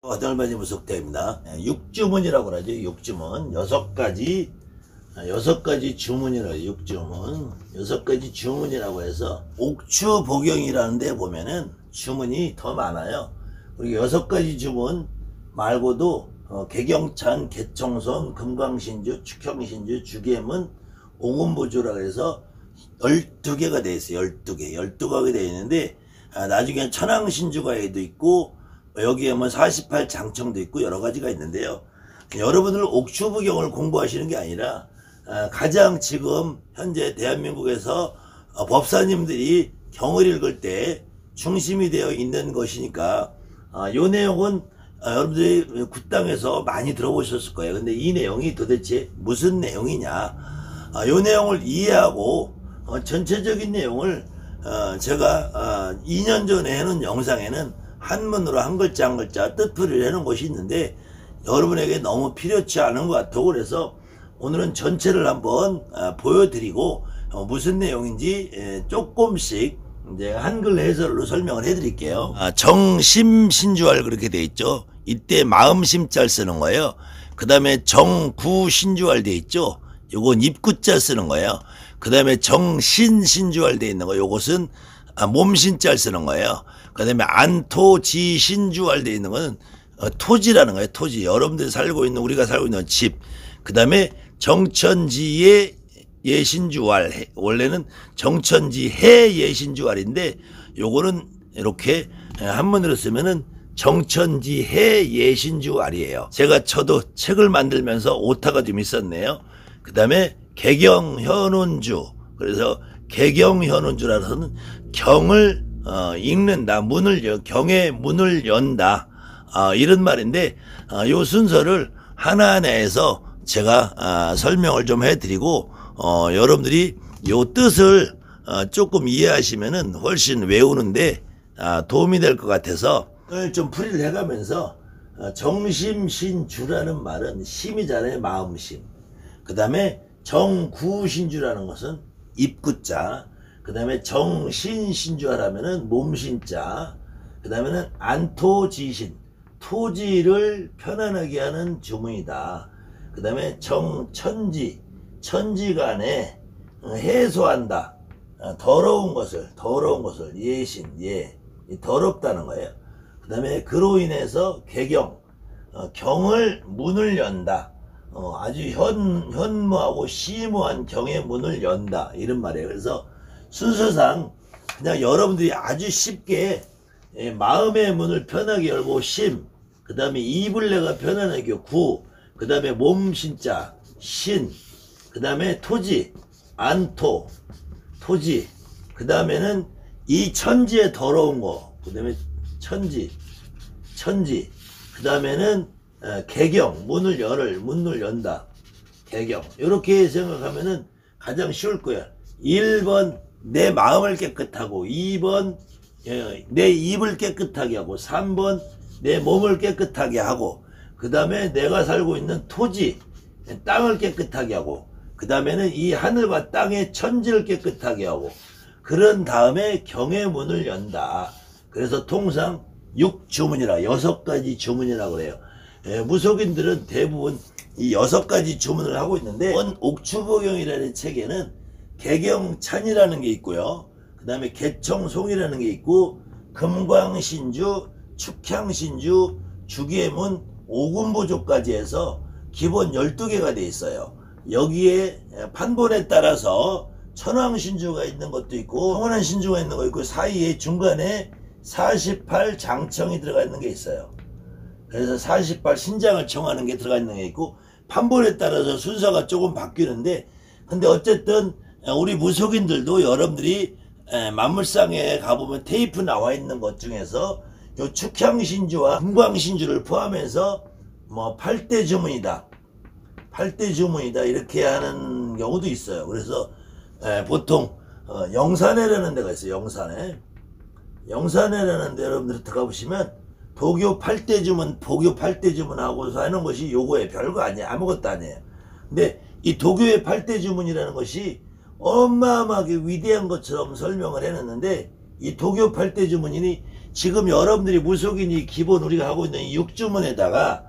화들바지 무속대입니다. 육주문이라고 하죠. 육주문. 여섯 가지 주문이라고. 육주문. 여섯 가지 주문이라고 해서 옥추복용이라는 데 보면은 주문이 더 많아요. 그리고 여섯 가지 주문 말고도 개경찬, 개청손, 금강신주, 축형신주, 주계문, 오금보주라고 해서 12개가 되어 있어요. 12개. 12가게 되어 있는데, 나중에 천왕신주가에도 있고, 여기에 뭐 48장청도 있고 여러 가지가 있는데요. 여러분들 옥추부경을 공부하시는 게 아니라 가장 지금 현재 대한민국에서 법사님들이 경을 읽을 때 중심이 되어 있는 것이니까 이 내용은 여러분들이 굿당에서 많이 들어보셨을 거예요. 근데 이 내용이 도대체 무슨 내용이냐, 이 내용을 이해하고 전체적인 내용을 제가 2년 전에 해놓은 영상에는 한문으로 한 글자 한 글자 뜻풀이를 해놓은 것이 있는데 여러분에게 너무 필요치 않은 것 같다고 그래서 오늘은 전체를 한번 보여드리고 무슨 내용인지 조금씩 이제 한글 해설로 설명을 해드릴게요. 정심신주할 그렇게 돼 있죠. 이때 마음심자를 쓰는 거예요. 그 다음에 정구신주할 돼 있죠. 요건 입구자 쓰는 거예요. 그 다음에 정신신주할 돼 있는 거 요것은 몸신자를 쓰는 거예요. 그 다음에 안토지신주할 돼 있는 거는 토지라는 거예요. 토지. 여러분들이 살고 있는, 우리가 살고 있는 집. 그 다음에 정천지의 예신주할. 원래는 정천지해 예신주할인데 요거는 이렇게 한문으로 쓰면은 정천지해 예신주할이에요. 제가 저도 책을 만들면서 오타가 좀 있었네요. 그 다음에 개경현운주. 그래서 개경현운주라서는 경을 읽는다, 경의 문을 연다, 이런 말인데 요 순서를 하나하나에서 제가 설명을 좀 해드리고 여러분들이 요 뜻을 조금 이해하시면은 훨씬 외우는데 도움이 될 것 같아서 오늘 좀 풀이를 해가면서 정심신주라는 말은 심이잖아요. 마음심. 그 다음에 정구신주라는 것은 입구자. 그 다음에 정신신주하라면은 몸신자. 그 다음에는 안토지신, 토지를 편안하게 하는 주문이다. 그 다음에 정천지, 천지간에 해소한다. 더러운 것을 예신, 더럽다는 거예요. 그 다음에 그로 인해서 개경, 경을 문을 연다. 아주 현무하고 심오한 경의 문을 연다, 이런 말이에요. 그래서 순서상 그냥 여러분들이 아주 쉽게 마음의 문을 편하게 열고 심, 그 다음에 이불레가 편안하게 구, 그 다음에 몸신자 신, 그 다음에 토지 안토, 토지, 그 다음에는 이 천지의 더러운 거, 그 다음에 천지, 그 다음에는 개경, 문을 연다. 개경. 이렇게 생각하면은 가장 쉬울 거야. 1번 내 마음을 깨끗하고, 2번 내 입을 깨끗하게 하고, 3번 내 몸을 깨끗하게 하고, 그 다음에 내가 살고 있는 토지, 땅을 깨끗하게 하고, 그 다음에는 이 하늘과 땅의 천지를 깨끗하게 하고, 그런 다음에 경의 문을 연다. 그래서 통상 6주문이라 6가지 주문이라고 그래요. 무속인들은 대부분 이 6가지 주문을 하고 있는데, 옥추복용이라는 책에는 개경찬이라는 게 있고요. 그 다음에 개청송이라는 게 있고, 금광신주, 축향신주, 주계문, 오금보조까지 해서 기본 12개가 돼 있어요. 여기에 판본에 따라서 천왕신주가 있는 것도 있고, 성원한신주가 있는 거 있고, 사이에 중간에 48장청이 들어가 있는 게 있어요. 그래서 48신장을 청하는 게 들어가 있는 게 있고, 판본에 따라서 순서가 조금 바뀌는데, 근데 어쨌든 우리 무속인들도 여러분들이 만물상에 가보면 테이프 나와 있는 것 중에서 요 축향신주와 금광신주를 포함해서 뭐 8대 주문이다, 8대 주문이다, 이렇게 하는 경우도 있어요. 그래서 보통 영산회라는 데가 있어요. 영산회라는 데 여러분들 들어가 보시면 도교 8대 주문, 보교 8대 주문하고서 하는 것이 요거에 별거 아니에요. 아무것도 아니에요. 근데 이 도교의 8대 주문이라는 것이 어마어마하게 위대한 것처럼 설명을 해놨는데, 이 도교 8대 주문이니 지금 여러분들이 무속인이 기본 우리가 하고 있는 이 육주문에다가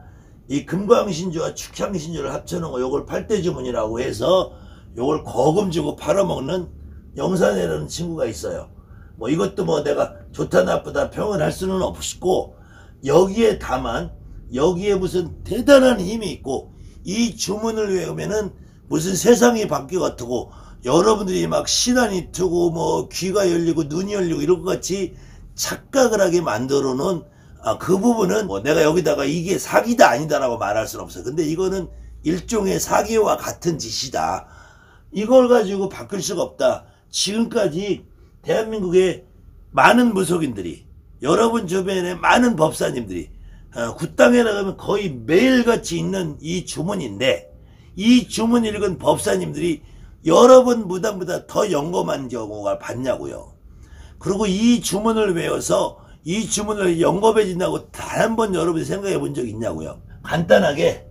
이 금광신주와 축향신주를 합쳐놓은 거 요걸 8대 주문이라고 해서 요걸 거금 주고 팔아먹는 영산이라는 친구가 있어요. 뭐 이것도 뭐 내가 좋다 나쁘다 평을 수는 없고, 여기에 다만 여기에 무슨 대단한 힘이 있고, 이 주문을 외우면은 무슨 세상이 바뀌고 같고 여러분들이 막 신안이 트고 뭐 귀가 열리고 눈이 열리고 이런 것 같이 착각을 하게 만들어 놓은 그 부분은 뭐 내가 여기다가 이게 사기다 아니다라고 말할 수는 없어요. 근데 이거는 일종의 사기와 같은 짓이다. 이걸 가지고 바뀔 수가 없다. 지금까지 대한민국의 많은 무속인들이, 여러분 주변에 많은 법사님들이 굿당에 나가면 거의 매일같이 있는 이 주문인데, 이 주문 읽은 법사님들이 여러분 무당보다 더 영검한 경우가 봤냐고요. 그리고 이 주문을 외워서 이 주문을 영검해진다고 단 한 번 여러분이 생각해 본 적 있냐고요. 간단하게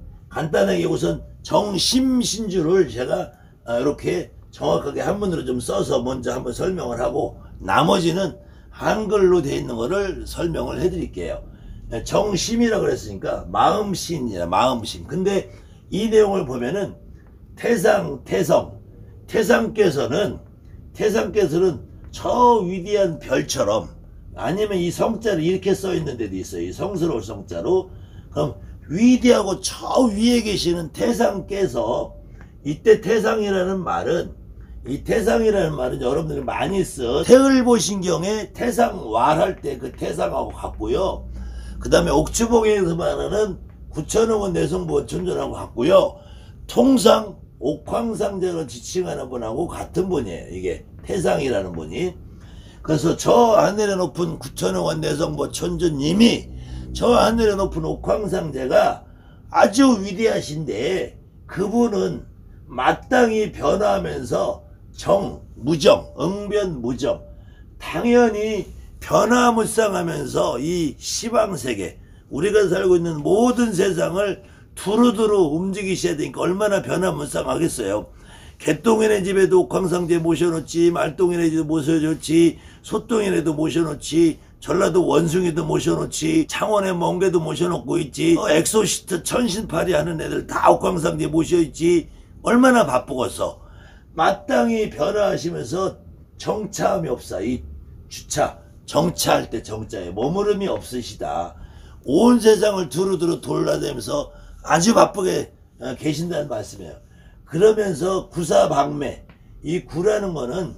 우선 정심신주를 제가 이렇게 정확하게 한문으로 좀 써서 먼저 한번 설명을 하고, 나머지는 한글로 되어 있는 거를 설명을 해 드릴게요. 정심이라고 그랬으니까 마음신이라, 마음심. 근데 이 내용을 보면은 태상께서는 저 위대한 별처럼, 아니면 이 성자를 이렇게 써 있는 데도 있어요. 이 성스러울 성자로. 그럼 위대하고 저 위에 계시는 태상께서, 이때 태상이라는 말은 여러분들이 많이 써 태을보신경에 태상왈할 때 그 태상하고 같고요. 그 다음에 옥추봉에서 말하는 구천응원 내성부 천존하고 같고요. 통상 옥황상제로 지칭하는 분하고 같은 분이에요. 이게 태상이라는 분이. 그래서 저 하늘에 높은 구천응원 내성부 천존님이 저 하늘에 높은 옥황상제가 아주 위대하신데, 그분은 마땅히 변화하면서 무정, 응변무정, 당연히 변화무쌍하면서 이 시방세계, 우리가 살고 있는 모든 세상을 두루두루 움직이셔야 되니까 얼마나 변화무쌍하겠어요. 개똥이네 집에도 옥황상제 모셔놓지, 말똥이네 집에도 모셔놓지, 소똥이네도 모셔놓지, 전라도 원숭이도 모셔놓지, 창원의 멍게도 모셔놓고 있지, 엑소시트 천신팔이 하는 애들 다 옥황상제 모셔있지. 얼마나 바쁘겠어. 마땅히 변화하시면서 정차함이 없어. 이 주차, 정차할 때 정자에 머무름이 없으시다. 온 세상을 두루두루 돌아다니면서 아주 바쁘게 계신다는 말씀이에요. 그러면서 구사방매, 이 구라는 거는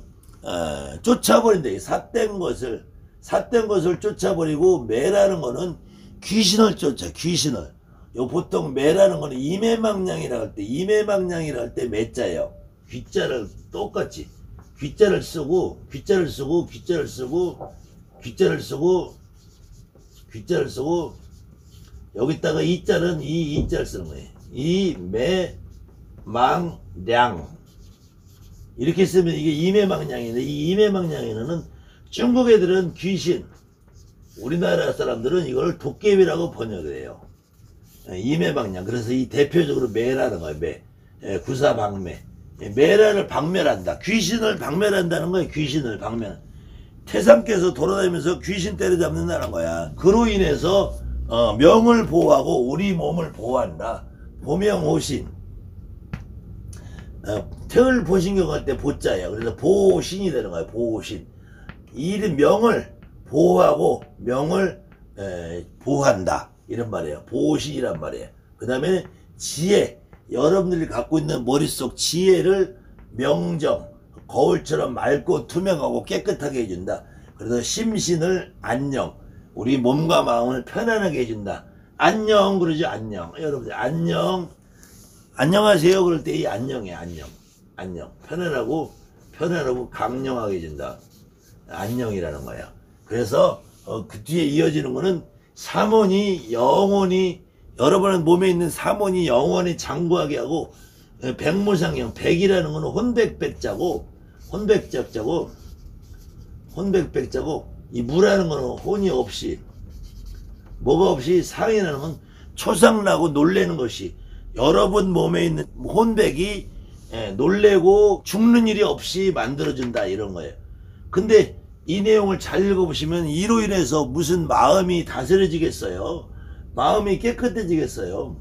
쫓아버린다. 이 삿된 것을 쫓아버리고, 매라는 거는 귀신을 쫓아, 귀신을. 보통 매라는 거는 이매망량이라고 할 때 매자예요. 귀자를 똑같이 귀자를 쓰고 여기다가 이자는 이자를 쓰는 거예요. 이매망량 이렇게 쓰면 이게 이매망량인데, 이 이매망량에는 중국 애들은 귀신, 우리나라 사람들은 이걸 도깨비라고 번역을 해요. 이매방량. 그래서 이 대표적으로 매라는 거예요. 매. 구사방매. 매라를 박멸한다. 귀신을 박멸한다는 거예요. 귀신을 박멸. 태상께서 돌아다니면서 귀신 때려잡는다는 거야. 그로 인해서 명을 보호하고 우리 몸을 보호한다. 보명호신. 태을보신경 할 때 보자예요. 그래서 보호신이 되는 거예요. 보호신. 이름 명을 보호하고 명을 보호한다. 이런 말이에요. 보호신이란 말이에요. 그 다음에 지혜, 여러분들이 갖고 있는 머릿속 지혜를 명정, 거울처럼 맑고 투명하고 깨끗하게 해준다. 그래서 심신을 안녕, 우리 몸과 마음을 편안하게 해준다. 안녕 그러죠. 안녕. 여러분들 안녕, 안녕하세요 그럴 때 이 안녕이에요. 안녕. 편안하고 강령하게 해준다. 안녕이라는 거야. 그래서 그 뒤에 이어지는 거는 삼원이 영원히, 여러분의 몸에 있는 삼원이 영원히 장구하게 하고, 백무상형, 백이라는 거는 혼백백자고, 이 무라는 거는 혼이 없이, 뭐가 없이, 상이라는 건 초상나고 놀래는 것이, 여러분 몸에 있는 혼백이 놀래고 죽는 일이 없이 만들어준다, 이런 거예요. 근데 이 내용을 잘 읽어보시면 이로 인해서 무슨 마음이 다스려지겠어요? 마음이 깨끗해지겠어요?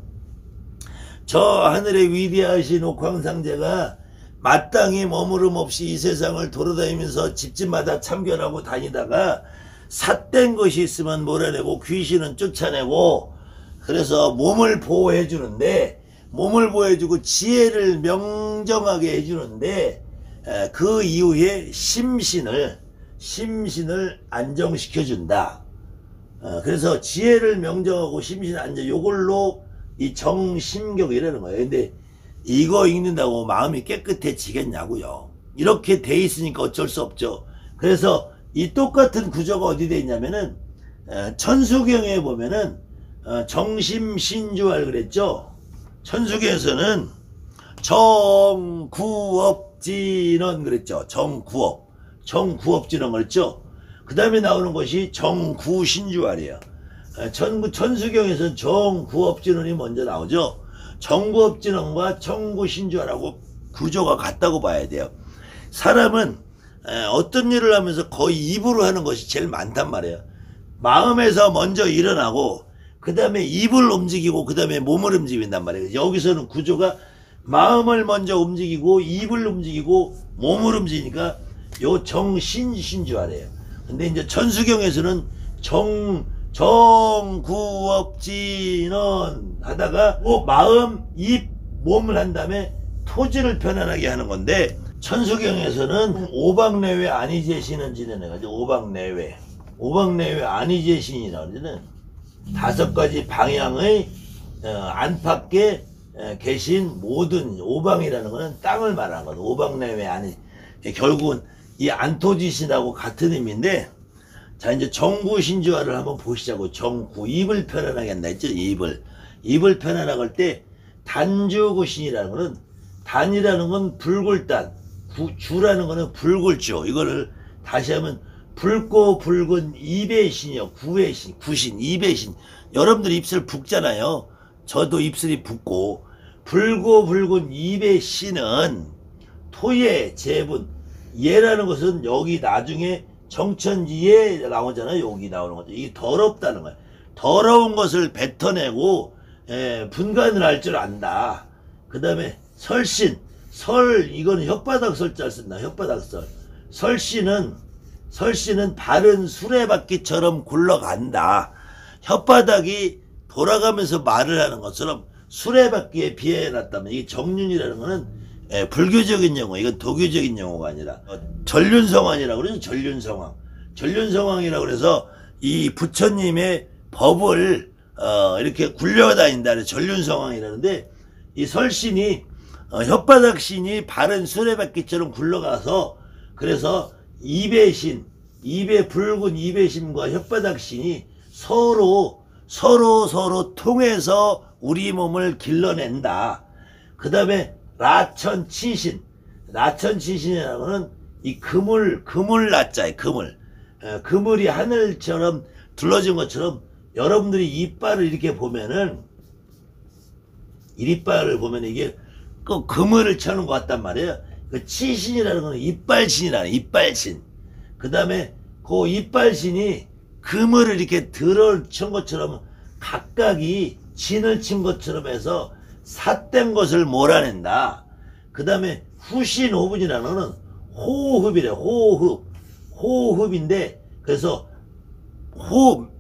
저 하늘의 위대하신 옥황상제가 마땅히 머무름 없이 이 세상을 돌아다니면서 집집마다 참견하고 다니다가 삿된 것이 있으면 몰아내고 귀신은 쫓아내고, 그래서 몸을 보호해 주는데, 몸을 보호해주고 지혜를 명정하게 해주는데, 그 이후에 심신을 안정시켜준다. 그래서 지혜를 명정하고 심신을 안정, 요걸로 이 정심경이라는 거예요. 근데 이거 읽는다고 마음이 깨끗해지겠냐고요. 이렇게 돼 있으니까 어쩔 수 없죠. 그래서 이 똑같은 구조가 어디 돼 있냐면은 천수경에 보면은 정심신주알 그랬죠. 천수경에서는 정구업진언 그랬죠. 정구업진언 그랬죠. 그 다음에 나오는 것이 정구신주알이에요. 천수경에서는 정구업진언이 먼저 나오죠. 정구업진언과 정구신주알하고 구조가 같다고 봐야 돼요. 사람은 어떤 일을 하면서 거의 입으로 하는 것이 제일 많단 말이에요. 마음에서 먼저 일어나고 그 다음에 입을 움직이고 그 다음에 몸을 움직인단 말이에요. 여기서는 구조가 마음을 먼저 움직이고 입을 움직이고 몸을 움직이니까 요 정신주알이에요. 근데 이제 천수경에서는 정구업진언 하다가 마음, 입, 몸을 한 다음에 토지를 편안하게 하는 건데, 천수경에서는 오박내외 안이제신을 지내가지고 오박내외 안이제신이라고 하는 5가지 방향의 안팎에 계신 모든, 오방이라는 것은 땅을 말하는 거죠. 오박내외 안이 결국은 이 안토지신하고 같은 의미인데, 자 이제 정구신주알을 한번 보시자고. 정구, 입을 편안하게 한다 했죠. 입을 편안하게 할 때 단주구신이라는 거는, 단이라는 건 붉을단, 주라는 거는 붉을주. 이거를 다시 하면 붉고 붉은 입의 신이요. 구신, 입의 신. 여러분들 입술 붉잖아요. 저도 입술이 붉고, 붉고 붉은 입의 신은 토의 제분. 예라는 것은 여기 나중에 정천지에 나오잖아요. 여기 나오는 거죠. 이게 더럽다는 거예요. 더러운 것을 뱉어내고 분간을 할 줄 안다. 그 다음에 설신, 이거는 혓바닥 설자를 쓴다. 혓바닥 설신은 바른 수레바퀴처럼 굴러간다. 혓바닥이 돌아가면서 말을 하는 것처럼 수레바퀴에 비해놨다면, 이게 정륜이라는 거는 불교적인 용어, 이건 도교적인 용어가 아니라 전륜성왕이라고 그러죠. 전륜성왕이라고 그래서 이 부처님의 법을 이렇게 굴려다닌다. 전륜성왕이라는데, 이 설신이 혓바닥 신이 바른 수레바퀴처럼 굴러가서, 그래서 입의 신, 붉은 입의 신과 혓바닥 신이 서로 통해서 우리 몸을 길러낸다. 그 다음에 라천치신이라는 거는 이 그물 라자에 그물이 하늘처럼 둘러진 것처럼, 여러분들이 이빨을 이렇게 보면은, 이빨을 보면 이게 그 그물을 쳐는 것 같단 말이에요. 그 치신이라는 거는 이빨신. 그 다음에 그 이빨신이 그물을 이렇게 들어친 것처럼, 각각이 진을 친 것처럼 해서 삿된 것을 몰아낸다. 그 다음에 후신호흡이라는 거는 호흡이래. 호흡인데, 그래서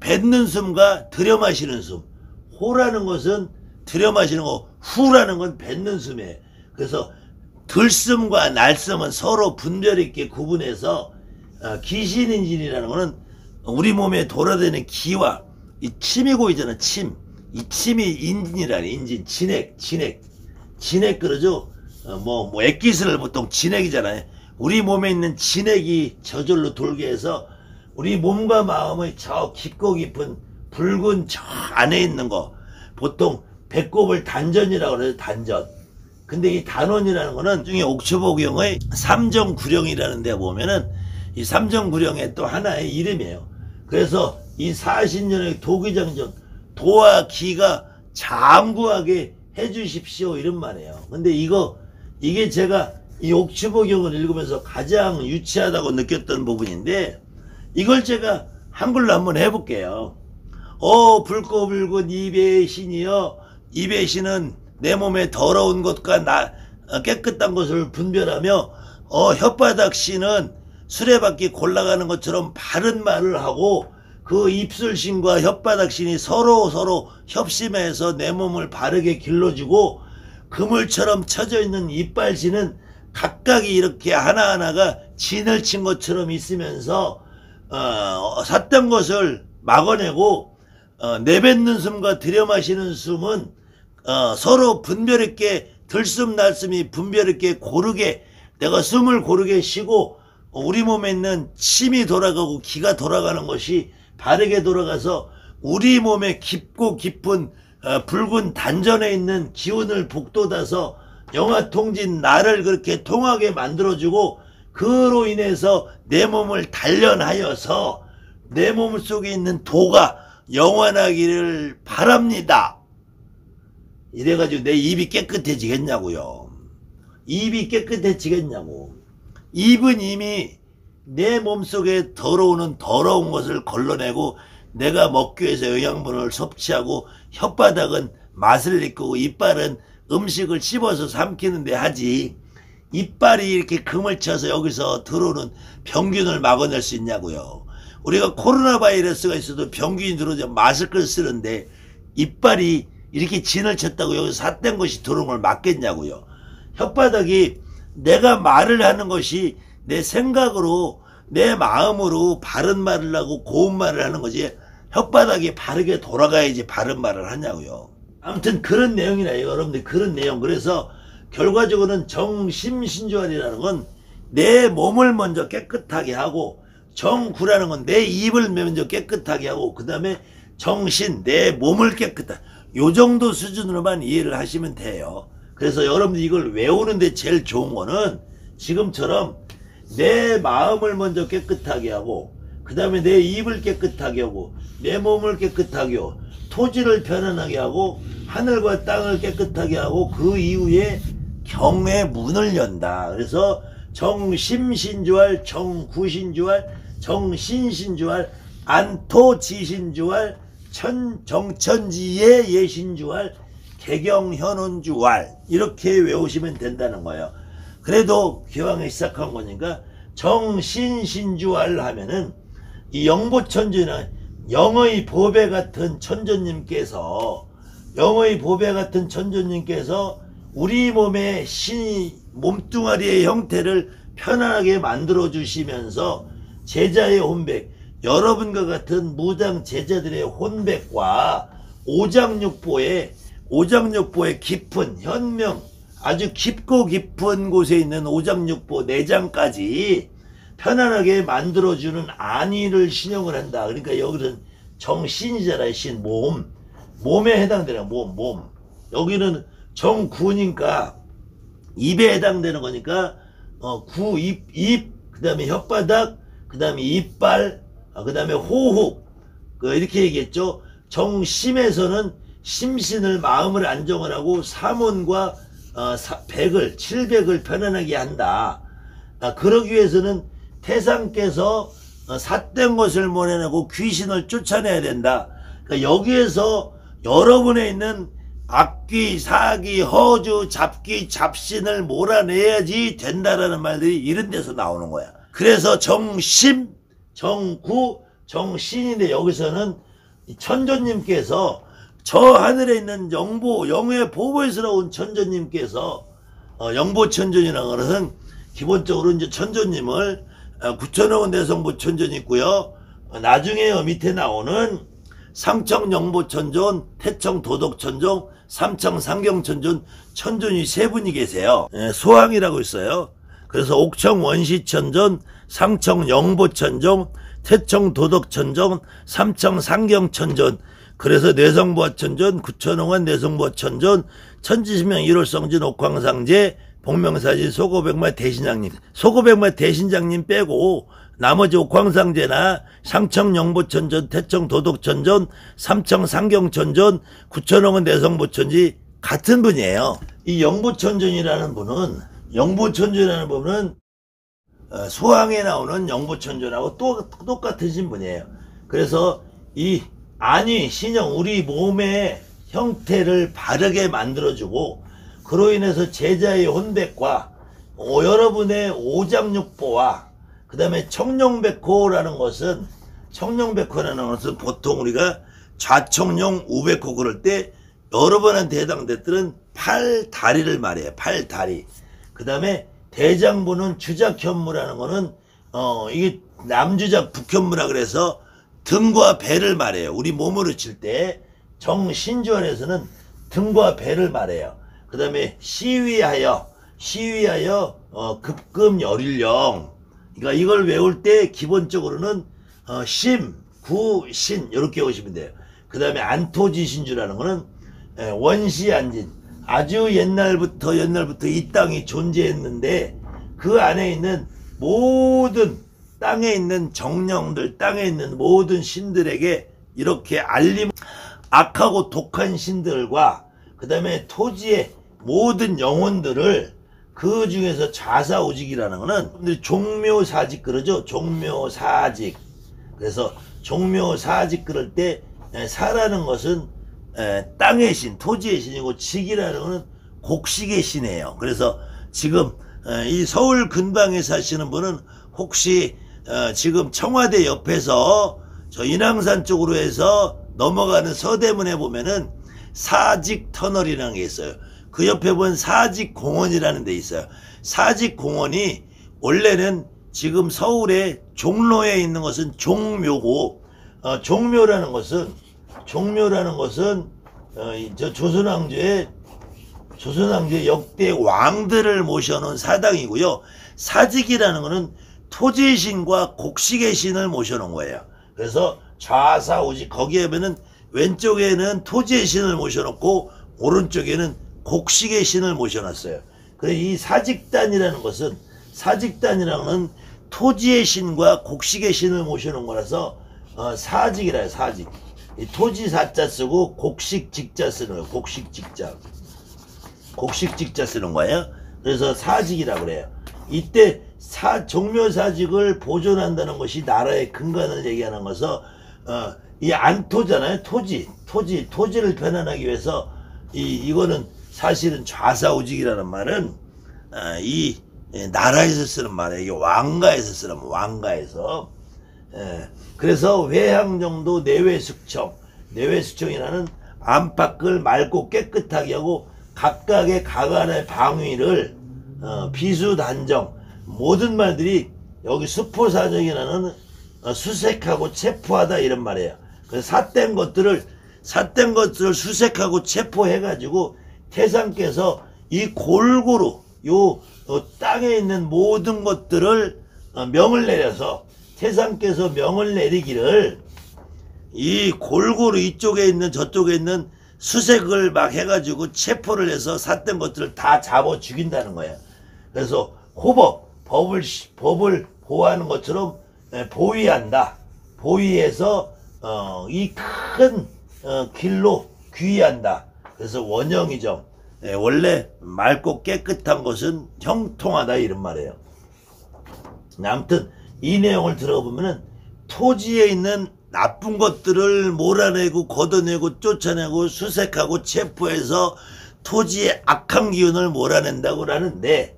뱉는 숨과 들여마시는 숨. 호라는 것은 들여마시는 거, 후라는 건 뱉는 숨이에요. 그래서 들숨과 날숨은 서로 분별 있게 구분해서, 기신인진이라는 거는 우리 몸에 돌아다니는 기와, 이 침이 고이잖아. 이 침이 인진이라니. 인진, 진액 그러죠. 액기스를 보통 진액이잖아요. 우리 몸에 있는 진액이 저절로 돌게 해서 우리 몸과 마음의 저 깊고 깊은 붉은 저 안에 있는 거, 보통 배꼽을 단전이라고 그래요. 단전. 근데 이 단원이라는 거는 중에 옥초보경의 삼정구령이라는 데 보면은, 이 삼정구령의 또 하나의 이름이에요. 그래서 이 40년의 도기장전, 도와 기가 장구하게 해주십시오, 이런 말이에요. 근데 이게 제가 이 옥초보경을 읽으면서 가장 유치하다고 느꼈던 부분인데, 이걸 제가 한글로 한번 해볼게요. 붉고 붉은 입의 신이여, 입의 신은 내 몸에 더러운 것과 깨끗한 것을 분별하며 혓바닥 신은 수레바퀴 골라가는 것처럼 바른 말을 하고 그 입술신과 혓바닥 신이 서로 협심해서 내 몸을 바르게 길러주고 그물처럼 쳐져 있는 이빨신은 각각이 이렇게 하나하나가 진을 친 것처럼 있으면서 삿된 것을 막아내고 내뱉는 숨과 들여마시는 숨은 서로 분별 있게 들숨 날숨이 분별 있게 고르게 내가 숨을 고르게 쉬고 우리 몸에 있는 침이 돌아가고 기가 돌아가는 것이 바르게 돌아가서 우리 몸에 깊고 깊은 붉은 단전에 있는 기운을 북돋아서 영화통진 나를 그렇게 통하게 만들어주고 그로 인해서 내 몸을 단련하여서 내 몸 속에 있는 도가 영원하기를 바랍니다. 이래가지고 내 입이 깨끗해지겠냐고요. 입이 깨끗해지겠냐고. 입은 이미 내 몸속에 들어오는 더러운 것을 걸러내고 내가 먹기 위해서 영양분을 섭취하고 혓바닥은 맛을 느끼고 이빨은 음식을 씹어서 삼키는데 하지 이빨이 이렇게 금을 쳐서 여기서 들어오는 병균을 막아낼 수 있냐고요. 우리가 코로나 바이러스가 있어도 병균이 들어오자 마스크를 쓰는데 이빨이 이렇게 진을 쳤다고 여기서 삿된 것이 들어온 걸 막겠냐고요. 혓바닥이 내가 말을 하는 것이 내 생각으로 내 마음으로 바른 말을 하고 고운 말을 하는 거지 혓바닥이 바르게 돌아가야지 바른 말을 하냐고요. 아무튼 그런 내용이라 여러분들 그런 내용. 그래서 결과적으로는 정심신주알이라는 건 내 몸을 먼저 깨끗하게 하고 정구라는 건 내 입을 먼저 깨끗하게 하고 그 다음에 정신 내 몸을 깨끗하게 요 정도 수준으로만 이해를 하시면 돼요. 그래서 여러분들 이걸 외우는데 제일 좋은 거는 지금처럼 내 마음을 먼저 깨끗하게 하고 그 다음에 내 입을 깨끗하게 하고 내 몸을 깨끗하게 하고 토지를 편안하게 하고 하늘과 땅을 깨끗하게 하고 그 이후에 경의 문을 연다. 그래서 정심신주알, 정구신주알, 정신신주알, 안토지신주알, 정천지의 예신주알, 개경현원주알 이렇게 외우시면 된다는 거예요. 그래도 기왕에 시작한 거니까 정신신주알 하면은 이 영보천주나 영의 보배 같은 천주님께서 우리 몸의 몸뚱아리의 형태를 편안하게 만들어 주시면서 제자의 혼백, 여러분과 같은 무당 제자들의 혼백과 오장육보의 깊은 현명, 아주 깊고 깊은 곳에 있는 오장육보 내장까지 편안하게 만들어주는 안위를 신용을 한다. 그러니까 여기는 정신이잖아요. 신, 몸에 해당되는 몸. 여기는 정구니까 입에 해당되는 거니까 구, 입, 그 다음에 혓바닥, 그 다음에 이빨, 그 다음에 호흡, 이렇게 얘기했죠. 정심에서는 심신을 마음을 안정을 하고 사문과 700을 편안하게 한다. 그러기 위해서는 태상께서 삿된 것을 몰아내고 귀신을 쫓아내야 된다. 그러니까 여기에서 여러분에 있는 악귀, 사기, 허주, 잡귀, 잡신을 몰아내야지 된다라는 말들이 이런 데서 나오는 거야. 그래서 정심, 정구, 정신인데 여기서는 천조님께서 저 하늘에 있는 영의 보배스러운 천조님께서 영보천존이라는 것은 기본적으로 이제 천조님을 구천원 내성보 천존이 있고요. 나중에 밑에 나오는 상청 영보천존, 태청 도덕천존, 삼청 상경천존 천존이 세 분이 계세요. 소항이라고 있어요. 그래서 옥청 원시천존, 상청 영보천존, 태청 도덕천존, 삼청 상경천존, 그래서 내성보천존, 구천홍원 내성보천존, 천지신명 일월성진 옥황상제, 복명사진 소고백마 대신장님, 소고백마 대신장님 빼고 나머지 옥황상제나 상청 영보천존, 태청 도덕천존, 삼청 상경천존, 구천홍은 내성보천지 같은 분이에요. 이 영보천존이라는 분은 소항에 나오는 영부천존하고 똑같은 신분이에요. 그래서 이 안위, 신형, 우리 몸의 형태를 바르게 만들어주고, 그로 인해서 제자의 혼백과 여러분의 오장육보와 그 다음에 청룡백호라는 것은, 보통 우리가 좌청룡 우백호 그럴 때 여러분한테 해당됐들은 팔다리를 말해요. 팔다리. 그 다음에 대장부는 주작현무라는 거는 이게 남주작 북현무라 그래서 등과 배를 말해요. 우리 몸으로 칠 때 정신주안에서는 등과 배를 말해요. 그 다음에 시위하여 급금열일령. 그러니까 이걸 외울 때 기본적으로는 심, 구, 신 이렇게 오시면 돼요. 그 다음에 안토지신주라는 거는 원시안진, 아주 옛날부터 이 땅이 존재했는데 그 안에 있는 모든 땅에 있는 정령들, 땅에 있는 모든 신들에게 이렇게 악하고 독한 신들과 그 다음에 토지의 모든 영혼들을, 그 중에서 좌사우직이라는 거는 종묘사직 그러죠. 종묘사직. 그래서 종묘사직 그럴 때 사라는 것은 땅의 신, 토지의 신이고, 직이라는 것은 곡식의 신이에요. 그래서 지금 이 서울 근방에 사시는 분은 혹시 지금 청와대 옆에서 저 인왕산 쪽으로 해서 넘어가는 서대문에 보면은 사직터널이라는 게 있어요. 그 옆에 보면 사직공원이라는 데 있어요. 사직공원이 원래는 지금 서울의 종로에 있는 것은 종묘고, 종묘라는 것은 저 조선왕조의 역대 왕들을 모셔놓은 사당이고요. 사직이라는 것은 토지의 신과 곡식의 신을 모셔놓은 거예요. 그래서 좌사우직, 거기에 보면은 왼쪽에는 토지의 신을 모셔놓고 오른쪽에는 곡식의 신을 모셔놨어요. 그래서 이 사직단이라는 것은, 토지의 신과 곡식의 신을 모셔놓은 거라서 사직이라 해요. 사직. 이 토지 사자 쓰고 곡식 직자 쓰는 거예요. 곡식 직자 쓰는 거예요. 그래서 사직이라고 그래요. 이때 종묘사직을 보존한다는 것이 나라의 근간을 얘기하는 것은 이 안토잖아요. 토지를 편안하기 위해서 이거는 사실은 좌사우직이라는 말은 이 나라에서 쓰는 말이에요. 이게 왕가에서 쓰는 왕가에서. 그래서 회항정도 내외수청이라는 안팎을 맑고 깨끗하게 하고 각각의 가관의 방위를 비수단정, 모든 말들이 여기 수포사정이라는 수색하고 체포하다 이런 말이에요. 그래서 삿된 것들을 수색하고 체포해가지고 태상께서 이 골고루 요 땅에 있는 모든 것들을 명을 내려서, 태상께서 명을 내리기를 이 골고루 이쪽에 있는 저쪽에 있는 수색을 막 해가지고 체포를 해서 삿된 것들을 다 잡아 죽인다는 거예요. 그래서 법을 보호하는 것처럼 보위한다. 보위해서 이 큰 길로 귀의한다. 그래서 원형이정, 원래 맑고 깨끗한 것은 형통하다 이런 말이에요. 아무튼 이 내용을 들어보면은 토지에 있는 나쁜 것들을 몰아내고 걷어내고 쫓아내고 수색하고 체포해서 토지의 악한 기운을 몰아낸다고 하는데,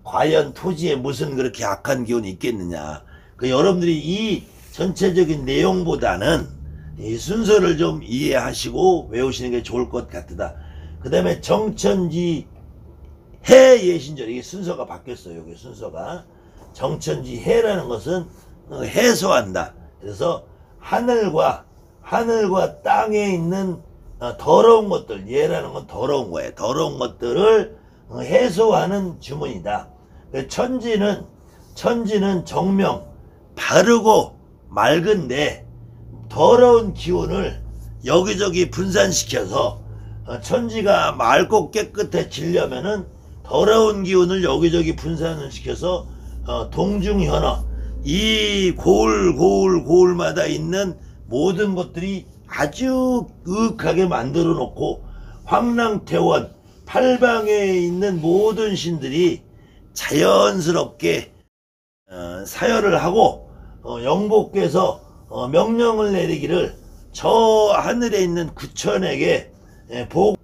과연 토지에 무슨 그렇게 악한 기운이 있겠느냐. 여러분들이 이 전체적인 내용보다는 이 순서를 좀 이해하시고 외우시는 게 좋을 것 같다. 그 다음에 정천지 해예신절, 이게 순서가 바뀌었어요. 여기 순서가 정천지 해라는 것은 해소한다. 그래서 하늘과 땅에 있는 더러운 것들, 예라는 건 더러운 거예요. 더러운 것들을 해소하는 주문이다. 천지는 정명, 바르고 맑은데 더러운 기운을 여기저기 분산시켜서 천지가 맑고 깨끗해지려면은 더러운 기운을 여기저기 분산을 시켜서 동중현어, 이 고울마다 있는 모든 것들이 아주 의하게 만들어 놓고, 황랑태원 팔방에 있는 모든 신들이 자연스럽게 사열을 하고 영복께서 명령을 내리기를 저 하늘에 있는 구천에게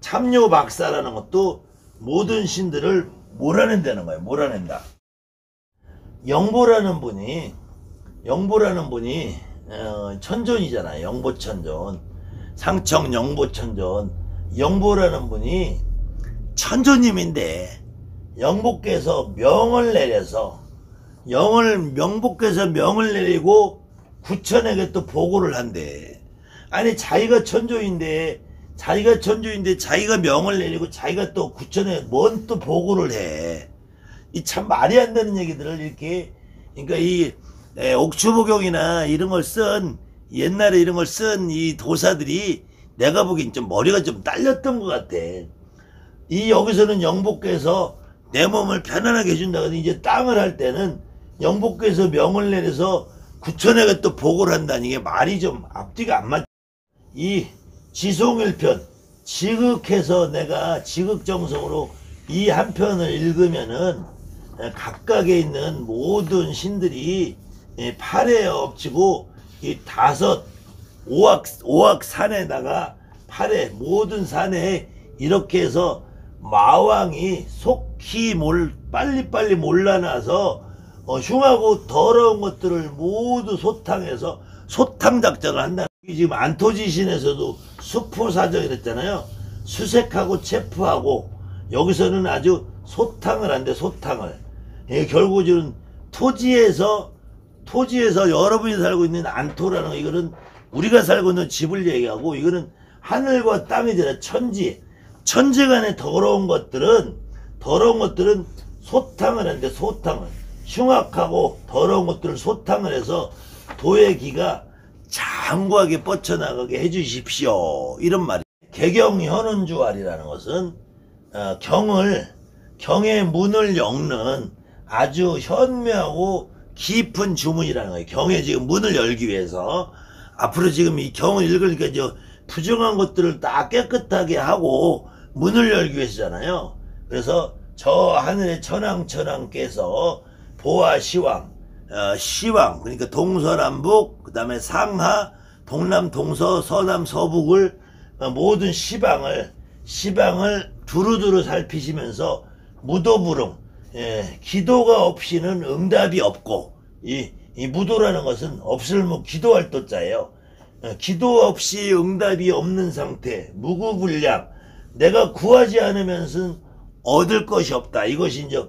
참요 박사라는 것도 모든 신들을 몰아낸다는 거예요. 몰아낸다. 영보라는 분이 천존이잖아요. 영보천존, 상청 영보천존. 영보라는 분이 천존님인데 영보께서 명을 내려서 명보께서 명을 내리고 구천에게 또 보고를 한대. 아니 자기가 천조인데 자기가 명을 내리고 자기가 또 구천에 뭔 또 보고를 해. 이 참 말이 안 되는 얘기들을 이렇게, 그러니까 이 옥추보경이나 이런 걸 쓴, 옛날에 이런 걸 쓴 이 도사들이 내가 보기엔 좀 머리가 좀 딸렸던 것 같아. 이 여기서는 영보께서 내 몸을 편안하게 해준다. 이제 땅을 할 때는 영보께서 명을 내려서 구천에게 또 보고를 한다는 게 말이 좀 앞뒤가 안 맞. 이 지송일편 지극해서 내가 지극정성으로 이 한 편을 읽으면은 각각에 있는 모든 신들이 팔에 엎치고 이 오악 산에다가 팔에 모든 산에 이렇게 해서 마왕이 속히 빨리빨리 몰라나서 흉하고 더러운 것들을 모두 소탕해서 소탕작전을 한다. 지금 안토지신에서도 수포사적 이랬잖아요. 수색하고 체포하고, 여기서는 아주 소탕을 한대. 소탕을. 결국은 토지에서 여러분이 살고 있는 안토라는 거, 이거는 우리가 살고 있는 집을 얘기하고, 이거는 하늘과 땅이잖아. 천지간의 더러운 것들은 소탕을 한대. 소탕을. 흉악하고 더러운 것들을 소탕을 해서 도의 기가 장구하게 뻗쳐나가게 해주십시오. 이런 말이에요. 개경현운주알이라는 것은 경의 문을 엮는 아주 현명하고 깊은 주문이라는 거예요. 경의 지금 문을 열기 위해서 앞으로 지금 이 경을 읽으니까 부정한 것들을 다 깨끗하게 하고 문을 열기 위해서잖아요. 그래서 저 하늘의 천왕께서 보아 시왕, 그러니까 동서남북, 그 다음에 상하, 동남, 동서, 서남, 서북을 모든 시방을 두루두루 살피시면서 무도부릉, 기도가 없이는 응답이 없고, 이 무도라는 것은 없을무 기도할 도자예요. 기도 없이 응답이 없는 상태, 무구불량, 내가 구하지 않으면서 얻을 것이 없다. 이것이 이제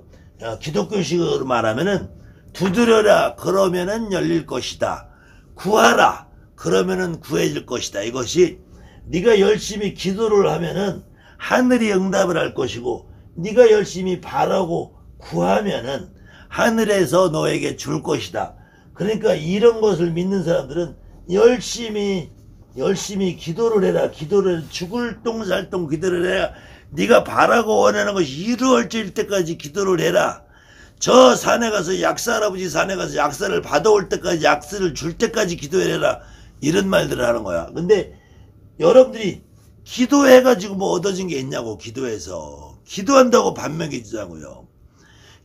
기독교식으로 말하면은 두드려라 그러면은 열릴 것이다. 구하라 그러면은 구해질 것이다. 이것이 네가 열심히 기도를 하면은 하늘이 응답을 할 것이고, 네가 열심히 바라고 구하면은 하늘에서 너에게 줄 것이다. 그러니까 이런 것을 믿는 사람들은 열심히 기도를 해라. 죽을 똥살똥 기도를 해라. 네가 바라고 원하는 것이 이루어질 때까지 기도를 해라. 저 산에 가서 약사할아버지 산에 가서 약사를 받아올 때까지, 약사를 줄 때까지 기도해라. 이런 말들을 하는 거야. 근데 여러분들이 기도해가지고 뭐 얻어진 게 있냐고. 기도한다고 반명해주자고요.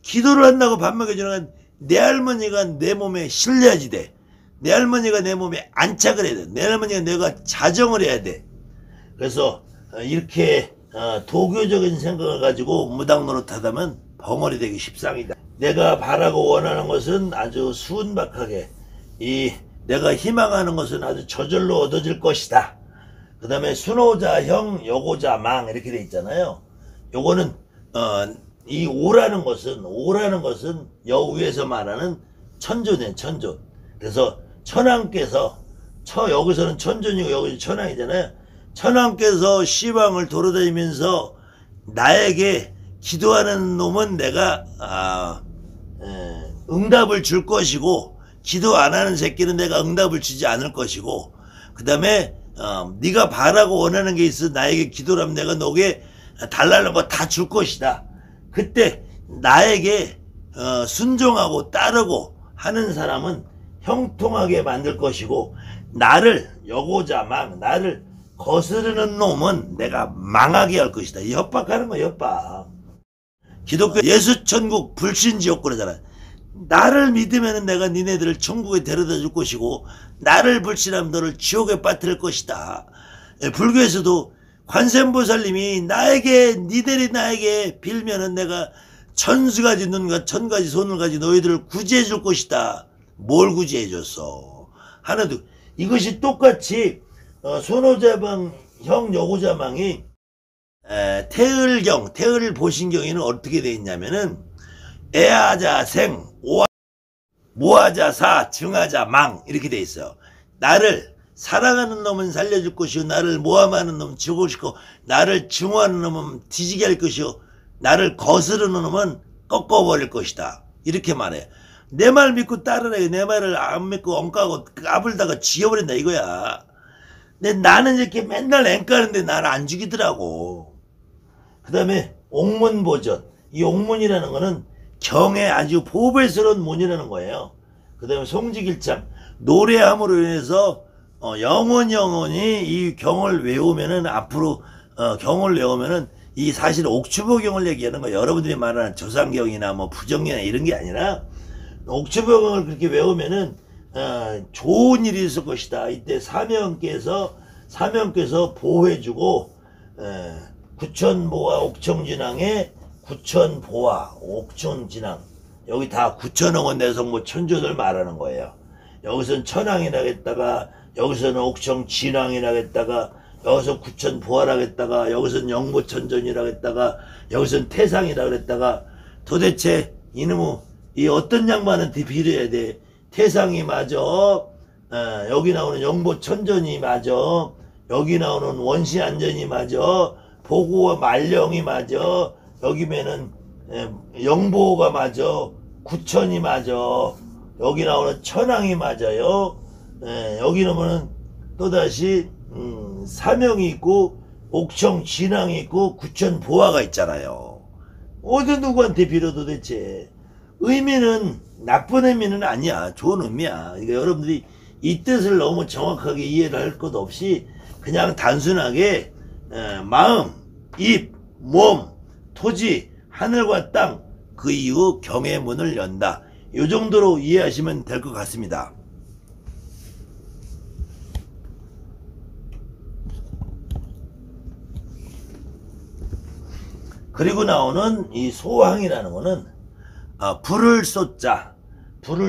기도를 한다고 반명해주는 건 내 할머니가 내 몸에 실려야지 돼. 내 할머니가 내 몸에 안착을 해야 돼. 내 할머니가 내가 자정을 해야 돼. 그래서 이렇게 도교적인 생각을 가지고 무당 노릇하다면 벙어리 되기 십상이다. 내가 바라고 원하는 것은 아주 순박하게, 내가 희망하는 것은 아주 저절로 얻어질 것이다. 그 다음에 순호자 형, 여고자 망 이렇게 돼 있잖아요. 요거는 이 오라는 것은 여위에서 말하는 천존이에요. 천존. 그래서 천왕께서 여기서는 천존이고 여기서 천왕이잖아요. 천왕께서 시방을 돌아다니면서 나에게 기도하는 놈은 내가 응답을 줄 것이고, 기도 안 하는 새끼는 내가 응답을 주지 않을 것이고, 그 다음에 네가 바라고 원하는 게 있어 나에게 기도를 하면 내가 너에게 달라는 거 다 줄 것이다. 그때 나에게 순종하고 따르고 하는 사람은 형통하게 만들 것이고, 나를 거스르는 놈은 내가 망하게 할 것이다. 협박하는 거야, 협박. 기독교 예수천국 불신지옥 그러잖아. 나를 믿으면 내가 니네들을 천국에 데려다 줄 것이고 나를 불신하면 너를 지옥에 빠뜨릴 것이다. 불교에서도 관세음보살님이 니들이 나에게 빌면은 내가 1000가지 눈과 1000가지 손을 가지고 너희들을 구제해 줄 것이다. 뭘 구제해 줬어? 하나도. 이것이 똑같이 손오자방 형 여고자망이 태을 보신경에는 어떻게 되어 있냐면은 애하자 생, 모하자 사, 증하자 망 이렇게 되어 있어요. 나를 사랑하는 놈은 살려줄 것이요, 나를 모함하는 놈은 죽을 것이고, 나를 증오하는 놈은 뒤지게 할 것이요, 나를 거스르는 놈은 꺾어버릴 것이다. 이렇게 말해. 내 말 믿고 따르래. 내 말을 안 믿고 엉까고 까불다가 죽여버린다 이거야. 근데 나는 이렇게 맨날 앵까는데 나를 안 죽이더라고. 그 다음에 옥문보전. 이 옥문이라는 거는 경에 아주 보배스러운 문이라는 거예요. 그 다음에 송지길참. 노래함으로 인해서 영원히 이 경을 외우면은 앞으로 경을 외우면은 이 사실 옥추보경을 얘기하는 거예요. 여러분들이 말하는 조상경이나 뭐 부정경이나 이런 게 아니라 옥추보경을 그렇게 외우면은 좋은 일이 있을 것이다. 이때 사명께서 보호해주고 구천보화 옥청진왕의 구천보화 옥청진왕, 여기 다 구천왕원 내성모 천존을 말하는 거예요. 여기서는 천왕이라 했다가, 여기서는 옥청진왕이라 했다가, 여기서 구천보화라 했다가, 여기서는 영모천존이라 했다가, 여기서는 태상이라 했다가, 도대체 이놈의 이 어떤 양반한테 빌어야 돼? 태상이 맞아, 여기 나오는 영모천존이 맞아, 여기 나오는 원시안전이 맞아, 보고와 말령이 맞아, 여기면은 영보가 맞아, 구천이 맞아, 여기 나오는 천왕이 맞아요. 여기 나오면 또다시 사명이 있고 옥청 진왕이 있고 구천 보화가 있잖아요. 어디 누구한테 빌어도 대체 의미는 나쁜 의미는 아니야. 좋은 의미야. 그러니까 여러분들이 이 뜻을 너무 정확하게 이해를 할 것 없이 그냥 단순하게 마음, 입, 몸, 토지, 하늘과 땅, 그 이후 경의 문을 연다. 이 정도로 이해하시면 될 것 같습니다. 그리고 나오는 이 소황이라는 거는 불을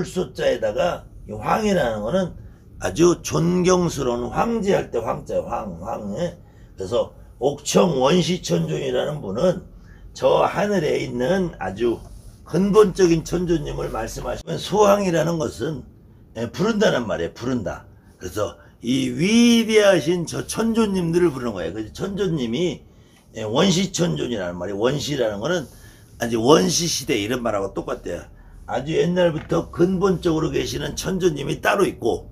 쏟자에다가 이 황이라는 거는 아주 존경스러운 황제할 때 황자, 황. 그래서 옥청 원시천존이라는 분은 저 하늘에 있는 아주 근본적인 천존님을 말씀하시면, 소황이라는 것은 부른다는 말이에요. 부른다. 그래서 이 위대하신 저 천존님들을 부르는 거예요. 그래서 천존님이 원시천존이라는 말이에요. 원시라는 거는 아주 원시시대 이런 말하고 똑같대요. 아주 옛날부터 근본적으로 계시는 천존님이 따로 있고,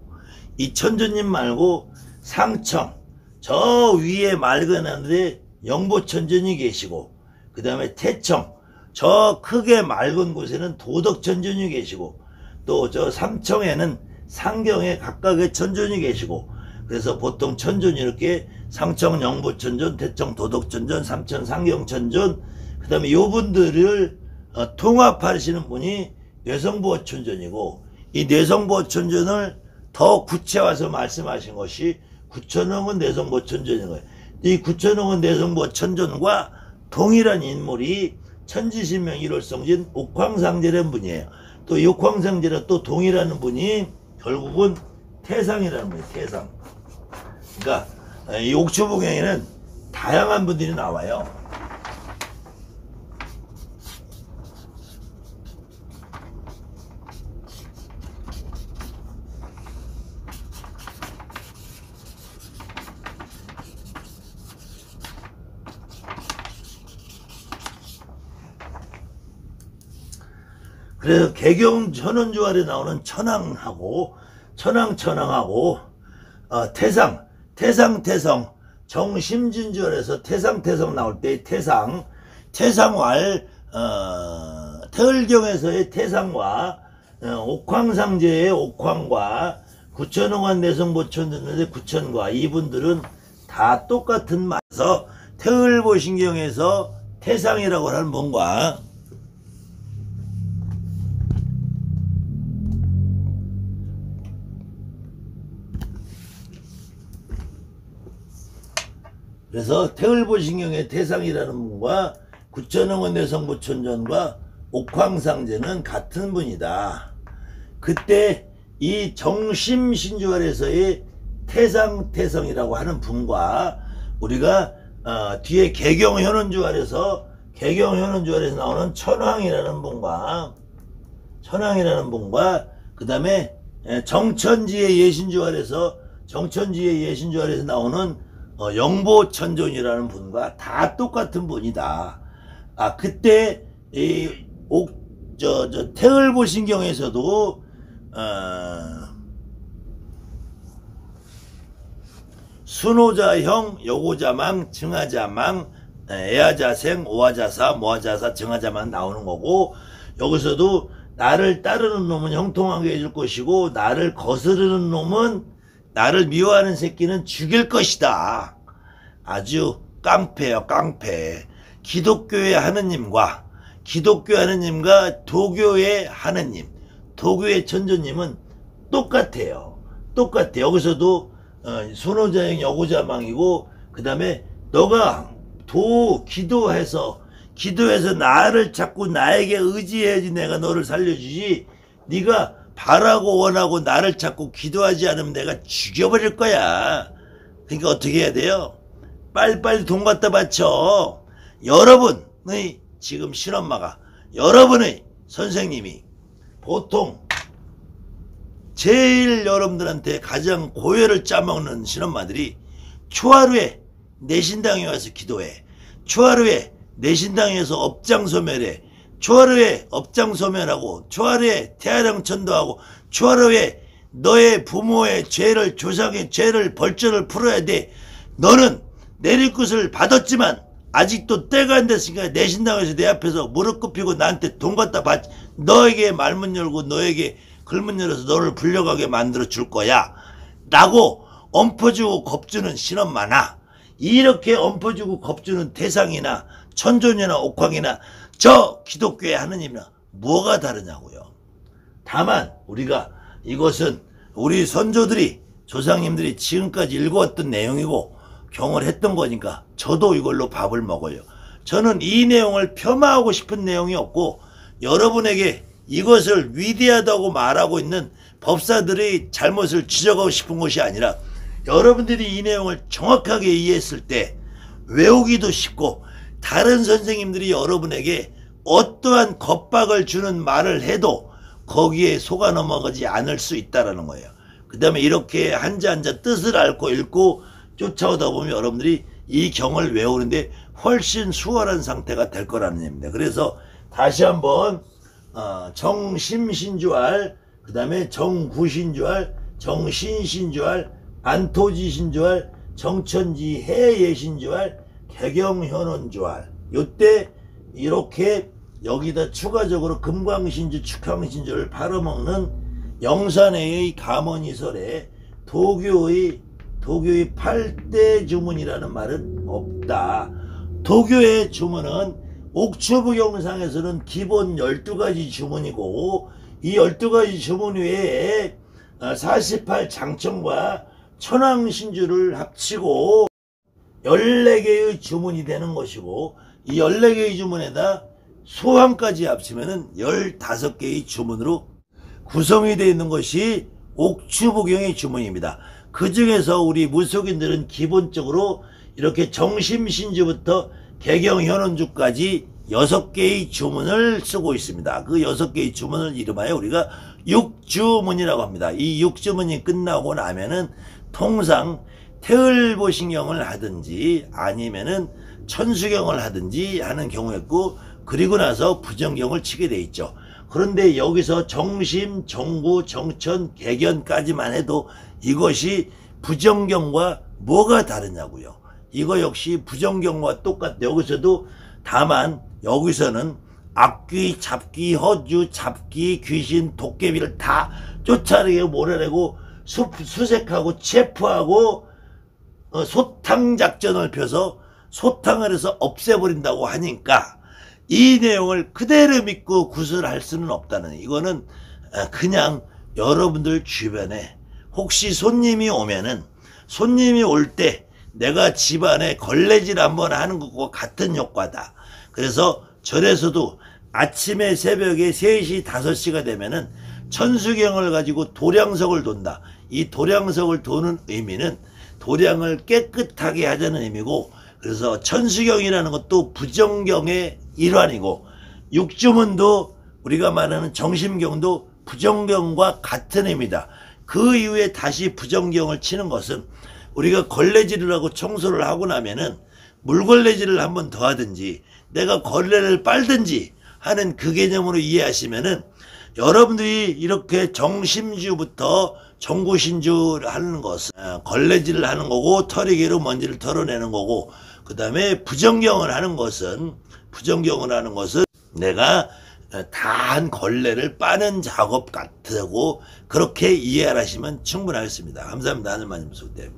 이 천존님 말고 상청, 저 위에 맑은 하늘에 영보천존이 계시고, 그 다음에 태청, 저 크게 맑은 곳에는 도덕천존이 계시고, 또 저 삼청에는 상경에 각각의 천존이 계시고, 그래서 보통 천존이 이렇게 상청 영보천존, 태청 도덕천존, 삼청 상경천존, 그 다음에 요분들을 통합하시는 분이 뇌성보천존이고, 이 뇌성보천존을 더 구체화해서 말씀하신 것이 구천홍은 뇌성보천존인 거예요. 이 구천홍은 뇌성보천존과 동일한 인물이 천지신명 일월성진 옥황상제라는 분이에요. 또 이 옥황상제랑 또 동일하는 분이 결국은 태상이라는 분이에요. 태상. 그러니까 이 옥추보경에는 다양한 분들이 나와요. 그래서 개경 천원주알에 나오는 천왕하고 천왕하고 태상 정심진주알에서 태상 나올 때 태상왈 태을경에서의 태상과 옥황상제의 옥황과 구천홍한 내성보천전의 구천과 이분들은 다 똑같은 말에서 태을보신경에서 태상이라고 하는 뭔가 그래서 태을보신경의 태상이라는 분과 구천흥원 내성부천전과 옥황상제는 같은 분이다. 그때 이 정심신주활에서의 태상태성이라고 하는 분과 우리가 뒤에 개경현원주활에서 나오는 천황이라는 분과 그 다음에 정천지의 예신주활에서 나오는 영보천존이라는 분과 다 똑같은 분이다. 그때 태을보신경에서도 순호자형, 여고자망, 증하자망, 애하자생, 오하자사, 모하자사, 증하자만 나오는 거고, 여기서도 나를 따르는 놈은 형통하게 해줄 것이고 나를 거스르는 놈은, 나를 미워하는 새끼는 죽일 것이다. 아주 깡패요, 깡패. 기독교의 하느님과 도교의 하느님, 도교의 천주님은 똑같아요. 여기서도 순호자형, 여고자망이고, 그 다음에 너가 기도해서 나를 찾고 나에게 의지해야지 내가 너를 살려주지, 네가 바라고 원하고 나를 찾고 기도하지 않으면 내가 죽여버릴 거야. 그러니까 어떻게 해야 돼요? 빨리빨리 돈 갖다 바쳐. 여러분의 지금 신엄마가, 여러분의 선생님이 보통 제일 여러분들한테 가장 고열을 짜먹는 신엄마들이 초하루에 내 신당에 와서 기도해, 초하루에 내 신당에 서 업장소멸해, 초하루에 업장소멸하고, 초하루에 태아령천도하고, 초하루에 너의 부모의 죄를, 조상의 죄를, 벌죄를 풀어야 돼. 너는 내리굿을 받았지만 아직도 때가 안 됐으니까 내 신당에서 내 앞에서 무릎 꿇히고 나한테 돈 갖다 받, 너에게 말문 열고 너에게 글문 열어서 너를 불려가게 만들어 줄 거야 라고 엎어주고 겁주는 신엄마나, 이렇게 엎어주고 겁주는 태상이나 천존이나 옥황이나 저 기독교의 하느님이나 뭐가 다르냐고요. 다만 우리가 이것은 우리 선조들이, 조상님들이 지금까지 읽어왔던 내용이고 경험을 했던 거니까 저도 이걸로 밥을 먹어요. 저는 이 내용을 폄하하고 싶은 내용이 없고, 여러분에게 이것을 위대하다고 말하고 있는 법사들의 잘못을 지적하고 싶은 것이 아니라, 여러분들이 이 내용을 정확하게 이해했을 때 외우기도 쉽고, 다른 선생님들이 여러분에게 어떠한 겁박을 주는 말을 해도 거기에 속아 넘어가지 않을 수 있다는 거예요. 그 다음에 이렇게 한자 뜻을 앓고 읽고 쫓아오다 보면 여러분들이 이 경을 외우는데 훨씬 수월한 상태가 될 거라는 얘기입니다. 그래서 다시 한번 정심신주할, 그 다음에 정구신주할, 정신신주할, 안토지신주할, 정천지 해예신주할, 개경현원주할, 요때 이렇게 여기다 추가적으로 금광신주, 축황신주를 팔아먹는 영산회의 감언이설에 도교의 8대 주문이라는 말은 없다. 도교의 주문은 옥추부경상에서는 기본 12가지 주문이고, 이 12가지 주문 외에 48장청과 천황신주를 합치고 14개의 주문이 되는 것이고, 이 14개의 주문에다 소황까지 합치면은 15개의 주문으로 구성이 되어 있는 것이 옥추부경의 주문입니다. 그 중에서 우리 무속인들은 기본적으로 이렇게 정심신주부터 개경현원주까지 6개의 주문을 쓰고 있습니다. 그 6개의 주문을 이름하여 우리가 육주문이라고 합니다. 이 육주문이 끝나고 나면은 통상 태을보신경을 하든지 아니면은 천수경을 하든지 하는 경우였고, 그리고 나서 부정경을 치게 돼 있죠. 그런데 여기서 정심, 정구, 정천, 개견까지만 해도 이것이 부정경과 뭐가 다르냐고요. 이거 역시 부정경과 똑같아. 여기서도 다만 여기서는 악귀, 잡귀, 허주, 잡귀, 귀신, 도깨비를 다 쫓아내고 몰아내고 수색하고 체포하고 소탕작전을 펴서 소탕을 해서 없애버린다고 하니까 이 내용을 그대로 믿고 구술할 수는 없다는, 이거는 그냥 여러분들 주변에 혹시 손님이 오면은, 손님이 올 때 내가 집안에 걸레질 한번 하는 것과 같은 효과다. 그래서 절에서도 아침에 새벽에 3시 5시가 되면은 천수경을 가지고 도량석을 돈다. 이 도량석을 도는 의미는 도량을 깨끗하게 하자는 의미고, 그래서 천수경이라는 것도 부정경의 일환이고, 육주문도 우리가 말하는 정심경도 부정경과 같은 의미다. 그 이후에 다시 부정경을 치는 것은 우리가 걸레질을 하고 청소를 하고 나면은 물걸레질을 한번 더 하든지 내가 걸레를 빨든지 하는 그 개념으로 이해하시면은, 여러분들이 이렇게 정심주부터 정구신주를 하는 것은 걸레질을 하는 거고, 털이개로 먼지를 털어내는 거고, 그 다음에 부정경을 하는 것은 내가 다한 걸레를 빠는 작업 같다고 그렇게 이해하시면 충분하겠습니다. 감사합니다. 하늘마님 속대입니다.